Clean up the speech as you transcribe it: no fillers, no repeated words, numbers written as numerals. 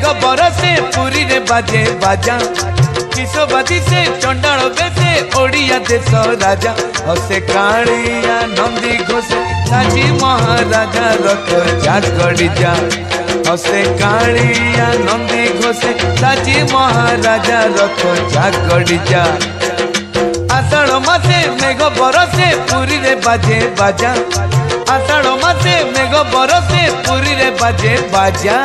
मेघ बरसे पुरी रे बाजे बाजा किशोबादी से चंडाल बेसे ओडिया देश राजा हसे कालिया नंदी घोषे साजी महाराजा रथ जागड़ी जा हसे कालिया नंदी घोषे साजी महाराजा रथ जागड़ी जा आषाढ़ मासे मेघ बरसे पुरी रे बाजे बाजा आषाढ़ मासे मेघ बरसे पुरी रे बाजे बाजा।